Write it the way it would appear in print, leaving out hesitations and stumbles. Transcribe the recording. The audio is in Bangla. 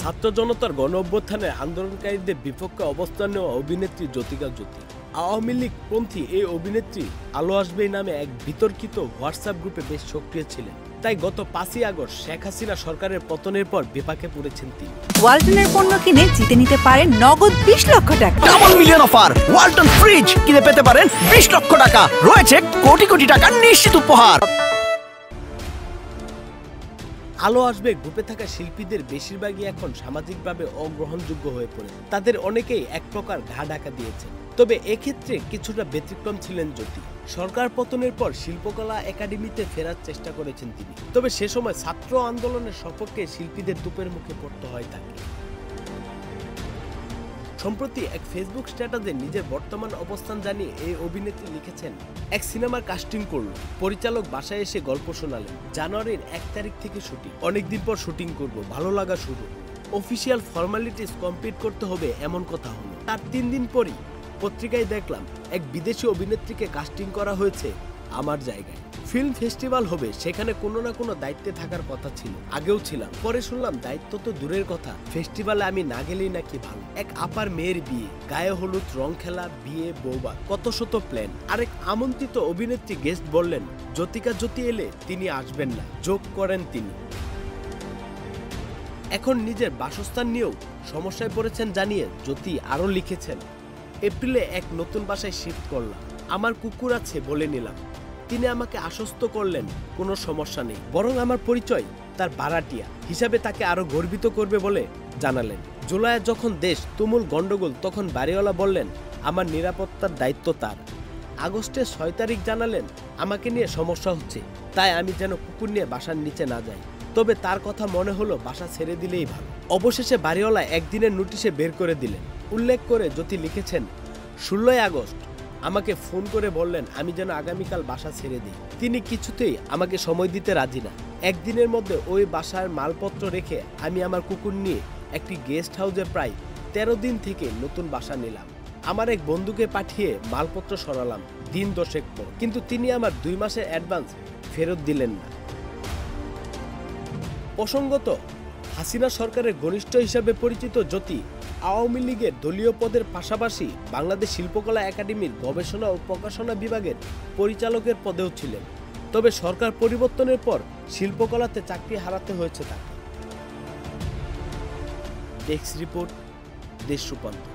ছাত্র জনতার গণ অভ্যুত্থানে আন্দোলনকারীদের বিপক্ষে অবস্থান নেওয়া অভিনেত্রী জ্যোতিকা জ্যোতি আওয়ামী লীগ পন্থী এই অভিনেত্রী আলো আসবে নামে এক বিতর্কিত হোয়াটসঅ্যাপ গ্রুপে বেশ সক্রিয় ছিলেন। তাই গত 5ই আগস্ট শেখ হাসিনা সরকারের পতনের পর বিপাকে পড়েছেন তিনি। ওয়ালটনের পণ্য কিনে জিতে নিতে পারেন নগদ 20 লক্ষ টাকা। Double million offer, Walton fridge কিনে পেতে পারেন 20 লক্ষ টাকা। রয়েছে কোটি কোটি টাকার নিশ্চিত উপহার। আলো আসবে গ্রুপে থাকা শিল্পীদের বেশিরভাগই এখন সামাজিকভাবে অগ্রহণযোগ্য হয়ে পড়ে। তাদের অনেকেই এক প্রকার ঘা ঢাকা দিয়েছেন। তবে এক্ষেত্রে কিছুটা ব্যতিক্রম ছিলেন জ্যোতি। সরকার পতনের পর শিল্পকলা একাডেমিতে ফেরার চেষ্টা করেছেন তিনি। তবে সে সময় ছাত্র আন্দোলনের সপক্ষে শিল্পীদের দুপের মুখে পড়তে হয় তাকে। সম্প্রতি এক ফেসবুক স্ট্যাটাসে নিজের বর্তমান অবস্থান জানিয়ে এই অভিনেত্রী লিখেছেন, এক সিনেমার কাস্টিং করলো, পরিচালক বাসায় এসে গল্প শোনালেন, জানুয়ারির 1 তারিখ থেকে শুটিং, অনেকদিন পর শুটিং করব, ভালো লাগা শুরু, অফিসিয়াল ফর্মালিটিস কমপ্লিট করতে হবে এমন কথা হলো। তার 3 দিন পরই পত্রিকায় দেখলাম এক বিদেশি অভিনেত্রীকে কাস্টিং করা হয়েছে আমার জায়গায়। ফিল্ম ফেস্টিভ্যাল হবে, সেখানে কোনো না কোনো দায়িত্বে থাকার কথা ছিল, আগেও ছিলাম। পরে শুনলাম দায়িত্ব তো দূরের কথা, ফেস্টিভ্যালে আমি না গেলেই নাকি ভালো। এক আপার মেয়ের বিয়ে, গায়ে হলুদ, রং খেলা, বিয়ে, বৌবা, কত শত প্ল্যান। আরেক আমন্ত্রিত অভিনেত্রী গেস্ট বললেন জ্যোতিকা জ্যোতি এলে তিনি আসবেন না, যোগ করেন তিনি। এখন নিজের বাসস্থান নিয়েও সমস্যায় পড়েছেন জানিয়ে জ্যোতি আরও লিখেছেন, এপ্রিলে এক নতুন বাসায় শিফট করলাম, আমার কুকুর আছে বলে নিলাম। তিনি আমাকে আশ্বস্ত করলেন কোনো সমস্যা নেই, বরং আমার পরিচয় তার ভাড়াটিয়া হিসাবে তাকে আরো গর্বিত করবে বলে জানালেন। জুলাইয়ে যখন দেশ তুমুল গন্ডগোল, তখন বাড়িওয়ালা বললেন আমার নিরাপত্তার দায়িত্ব তার। আগস্টের 6 তারিখ জানালেন আমাকে নিয়ে সমস্যা হচ্ছে, তাই আমি যেন কুকুর নিয়ে বাসার নিচে না যাই। তবে তার কথা মনে হলো বাসা ছেড়ে দিলেই ভালো। অবশেষে বাড়িওয়ালা একদিনের নোটিশে বের করে দিলেন। উল্লেখ করে জ্যোতি লিখেছেন, 16 আগস্ট আমাকে ফোন করে বললেন আমি যেন আগামীকাল বাসা ছেড়ে দিই। তিনি কিছুতেই আমাকে সময় দিতে রাজি না। একদিনের মধ্যে ওই বাসার মালপত্র রেখে আমি আমার কুকুর নিয়ে একটি গেস্ট হাউসে প্রায় 13 দিন থেকে নতুন বাসা নিলাম। আমার এক বন্ধুকে পাঠিয়ে মালপত্র সরালাম দিন 10 পর, কিন্তু তিনি আমার 2 মাসের অ্যাডভান্স ফেরত দিলেন না। প্রসঙ্গত, হাসিনা সরকারের ঘনিষ্ঠ হিসাবে পরিচিত জ্যোতি আওয়ামী লীগের দলীয় পদের পাশাপাশি বাংলাদেশ শিল্পকলা একাডেমির গবেষণা ও প্রকাশনা বিভাগের পরিচালকের পদেও ছিলেন। তবে সরকার পরিবর্তনের পর শিল্পকলাতে চাকরি হারাতে হয়েছে তাকে। ডেস্ক রিপোর্ট, দেশ রূপান্তর।